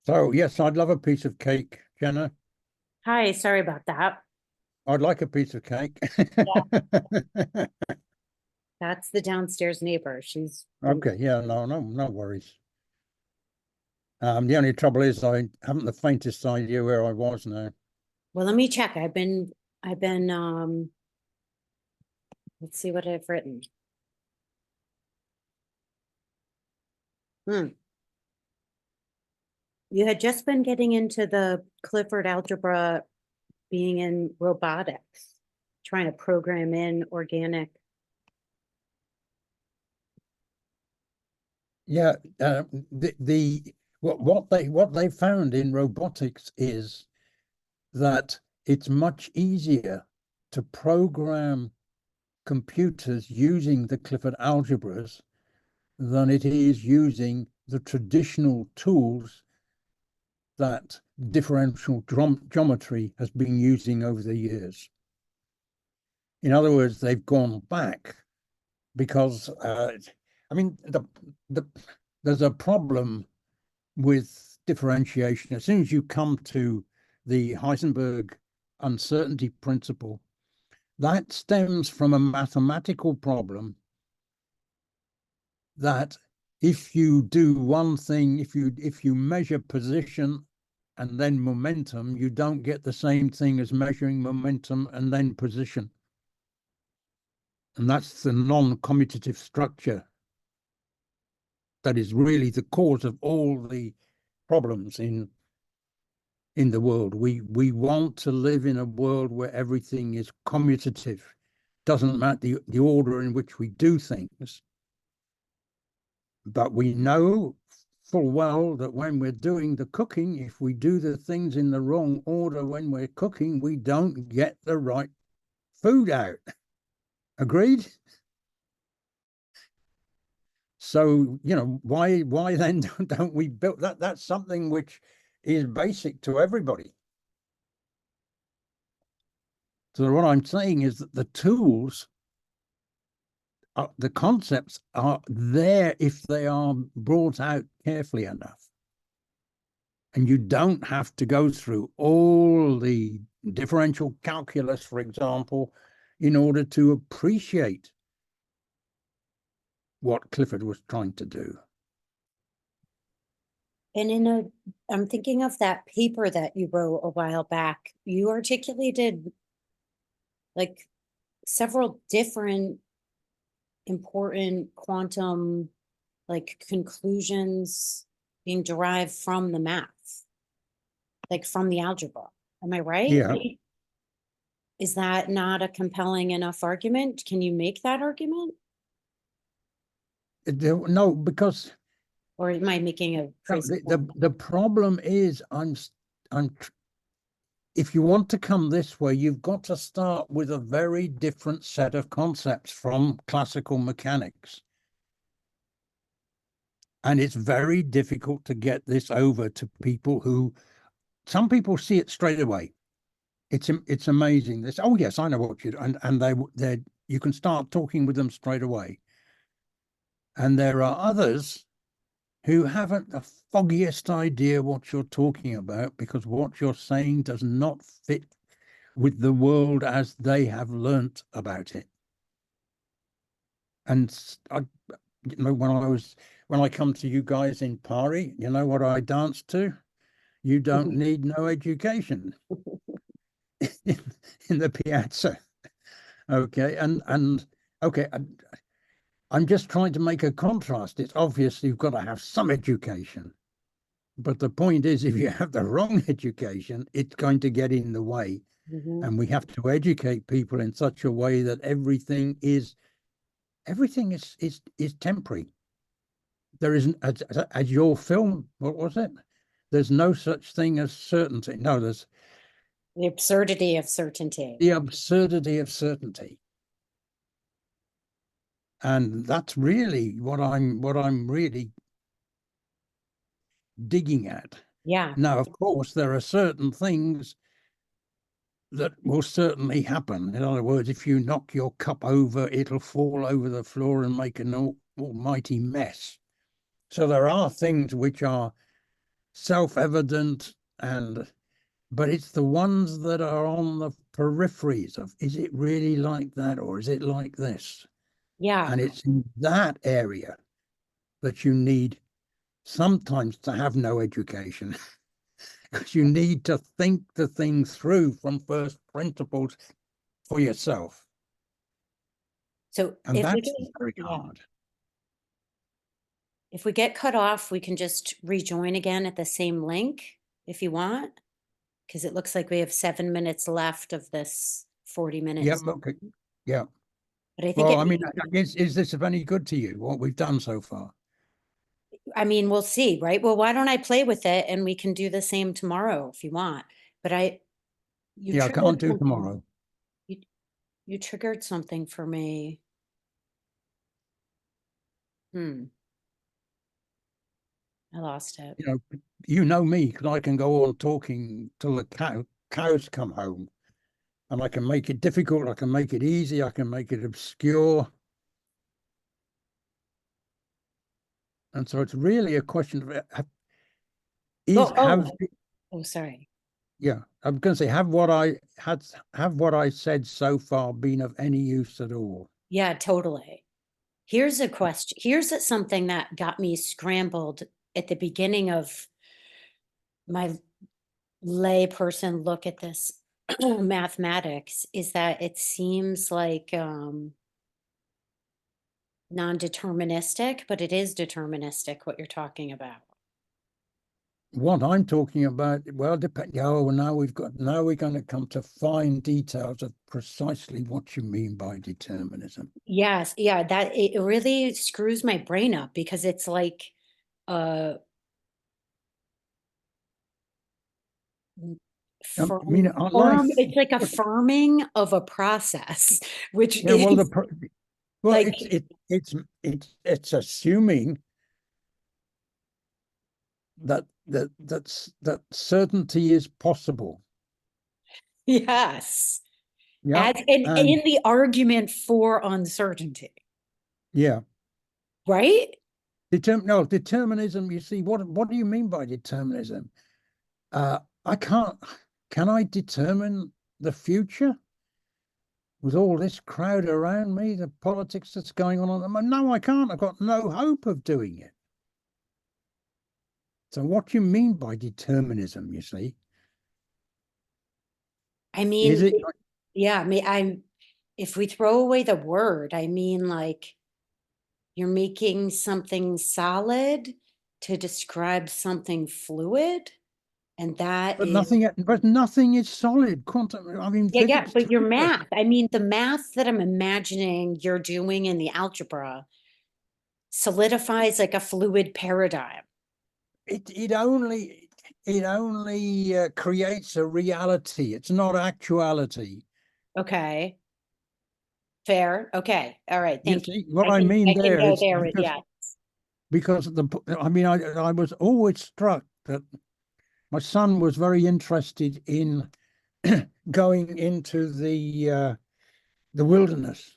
So, yes, I'd love a piece of cake, Jenna. Hi, sorry about that. I'd like a piece of cake. Yeah. That's the downstairs neighbor. She's been, Okay, yeah, no worries. The only trouble is I haven't the faintest idea where I was now. well, let me check. I've been, let's see what I've written. Hmm. You had just been getting into the Clifford Algebra being in robotics, trying to program in organic. Yeah, the what they found in robotics is that it's much easier to program computers using the Clifford algebras than it is using the traditional tools that differential geometry has been using over the years. In other words, they've gone back because, I mean, the, there's a problem with differentiation. As soon as you come to the Heisenberg uncertainty principle, that stems from a mathematical problem that if you do one thing, if you measure position and then momentum, you don't get the same thing as measuring momentum and then position. And that's the non-commutative structure that is really the cause of all the problems in the world. We want to live in a world where everything is commutative. Doesn't matter the order in which we do things, but we know full well that when we're doing the cooking, if we do the things in the wrong order when we're cooking, we don't get the right food out. Agreed? So, why then don't we build that? That's something which is basic to everybody. So what I'm saying is that the tools, the concepts are there if they are brought out carefully enough. And you don't have to go through all the differential calculus, for example, in order to appreciate what Clifford was trying to do. And I'm thinking of that paper that you wrote a while back. You articulated like several different important quantum like conclusions being derived from the math, like from the algebra. Am I right? Yeah. Is that not a compelling enough argument? Can you make that argument? No, because Or am I making a no, crazy the, point? the the problem is I'm if you want to come this way, you've got to start with a very different set of concepts from classical mechanics. And it's very difficult to get this over to people who, some people see it straight away. It's amazing. This, oh yes, I know what you do, and they you can start talking with them straight away. And there are others who haven't the foggiest idea what you're talking about because what you're saying does not fit with the world as they have learnt about it. And when I come to you guys in Pari, you know what I dance to? You don't need no education in the piazza. Okay, and okay, I'm just trying to make a contrast. It's obvious you've got to have some education. But the point is, if you have the wrong education, it's going to get in the way. Mhm. And we have to educate people in such a way that everything is temporary. There isn't, as your film, what was it? There's no such thing as certainty. No, there's The absurdity of certainty. the absurdity of certainty. And that's really what I'm really digging at. Yeah. Now, of course, there are certain things that will certainly happen. In other words, if you knock your cup over, it'll fall over the floor and make an almighty mess. So there are things which are self-evident, but it's the ones that are on the peripheries of, is it really like that, or is it like this? Yeah. And it's in that area that you need sometimes to have no education, because you need to think the thing through from first principles for yourself. So And if we that's get, very yeah, hard. if we get cut off, we can just rejoin again at the same link if you want, because it looks like we have 7 minutes left of this 40 Yeah, minutes. okay. Yeah. But I think Well, it, I mean, is this of any good to you, what we've done so far? I mean, we'll see, right? Well, why don't I play with it and we can do the same tomorrow if you want. But you Yeah, I triggered can't do something. tomorrow. You, you triggered something for me. I lost it. You know me, because I can go on talking till the cows come home, and I can make it difficult, I can make it easy, I can make it obscure. And so it's really a question of Oh, sorry. yeah, I'm going to say, have what I said so far been of any use at all? Yeah, totally. Here's a question. Here's something that got me scrambled at the beginning of my layperson look at this mathematics, is that it seems like non-deterministic, but it is deterministic what you're talking about. What I'm talking about, well, depend. Oh, now we're going to come to fine details of precisely what you mean by determinism. Yes, yeah, that it really screws my brain up because it's like uh I mean, life. it's like affirming of a process, which Yeah, well, is like, it's assuming that certainty is possible. yes, Yeah, as in and the argument for uncertainty, yeah, right? determinism. You see, what do you mean by determinism? I can't. Can I determine the future with all this crowd around me? The politics that's going on at the moment. No, I can't. I've got no hope of doing it. So, what do you mean by determinism? You see, I is mean, it? yeah, I mean, if we throw away the word, I mean, like, you're making something solid to describe something fluid, and that is, But nothing is solid. Quantum. I mean, yeah, physics but your tells us math, I mean, the math that I'm imagining you're doing in the algebra solidifies like a fluid paradigm. it only creates a reality. It's not actuality. Okay, fair. Okay, all right, You thank you. see what I I can mean I can there go is there with, yeah. because I mean, I was always struck that my son was very interested in going into the wilderness.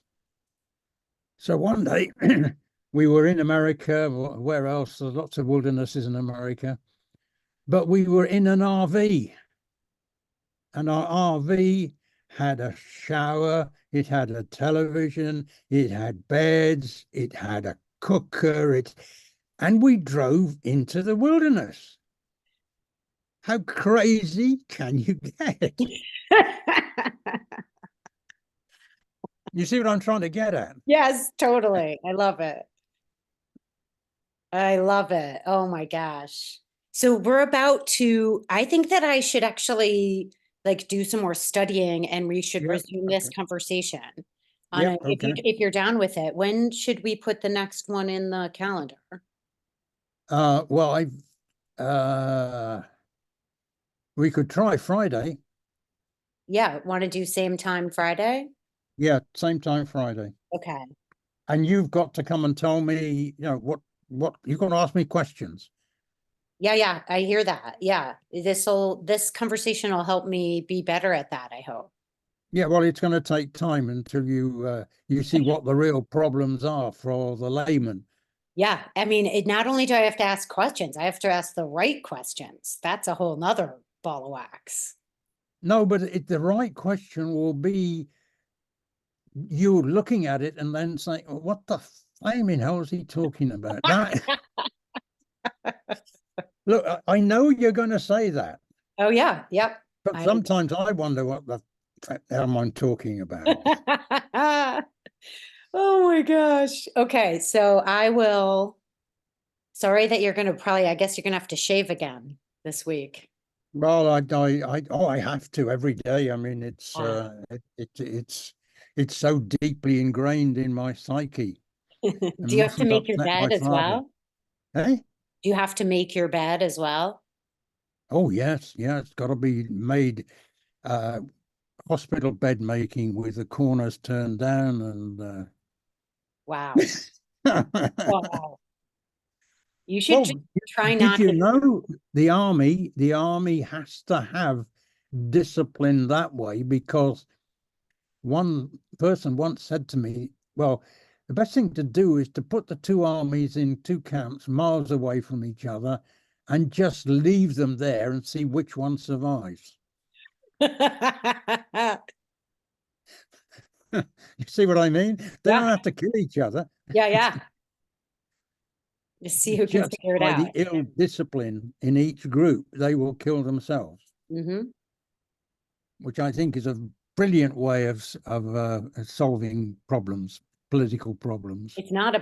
So one day we were in America. Where else? There's lots of wildernesses in America, but we were in an RV, and our RV had a shower, it had a television, it had beds, it had a cooker, and we drove into the wilderness. How crazy can you get? You see what I'm trying to get at? Yes, totally. I love it. I love it. Oh my gosh. So we're about to, I think that I should actually like do some more studying and we should Yep. resume this Okay. conversation on Yep. a, Okay. if you're down with it. When should we put the next one in the calendar? Well, we could try Friday. Yeah, want to do same time Friday? Yeah, same time Friday. Okay. And you've got to come and tell me, what you're going to ask me questions. Yeah, yeah, I hear that. Yeah. This conversation will help me be better at that, I hope. Yeah, well, it's going to take time until you see what the real problems are for the layman. Yeah, I mean, not only do I have to ask questions, I have to ask the right questions. That's a whole nother ball of wax. No, but the right question will be you looking at it and then saying, what the flaming hell is he talking about? That look, I know you're going to say that, Oh yeah, yep. but sometimes I wonder what the hell I'm talking about. Oh my gosh. Okay, so I will. Sorry that you're gonna probably, I guess you're gonna have to shave again this week. Well, I have to every day. I mean, it's so deeply ingrained in my psyche. It Do you have to mustn't make your upset my bed as father. well? Hey? Do you have to make your bed as well? Oh yes, yeah, it's got to be made hospital bed making with the corners turned down and Wow. Wow. You should just well, try did not you to. know the army has to have discipline that way because one person once said to me, well, the best thing to do is to put the two armies in two camps miles away from each other and just leave them there and see which one survives. You see what I mean? They don't Yeah, have to kill each other. yeah, yeah. Just see who can Just figure it by out. the ill discipline in each group, they will kill themselves, which I think is a brilliant way of solving problems, political problems. It's not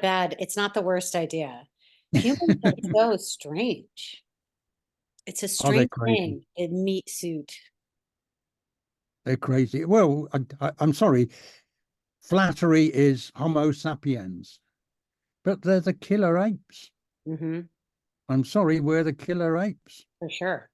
the worst idea. Humans are so strange. It's a Are they strange crazy? thing in meat suit. They're crazy. Well, I'm sorry. Flattery is Homo sapiens, but they're the killer apes. Mm-hmm, I'm sorry, we're the killer apes. for sure.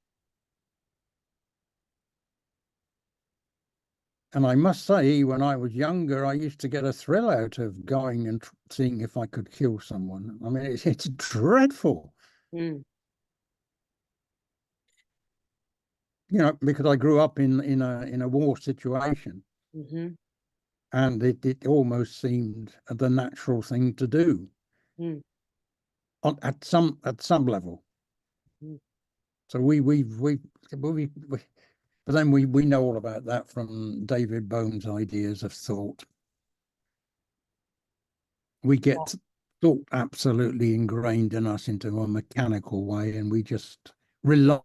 And I must say, when I was younger, I used to get a thrill out of going and seeing if I could kill someone. I mean, it's dreadful, Mm, because I grew up in a war situation, mm-hmm, and it almost seemed the natural thing to do mm, at some level. mm. So but then we know all about that from David Bohm's ideas of thought. We get thought absolutely ingrained in us into a mechanical way, and we just rely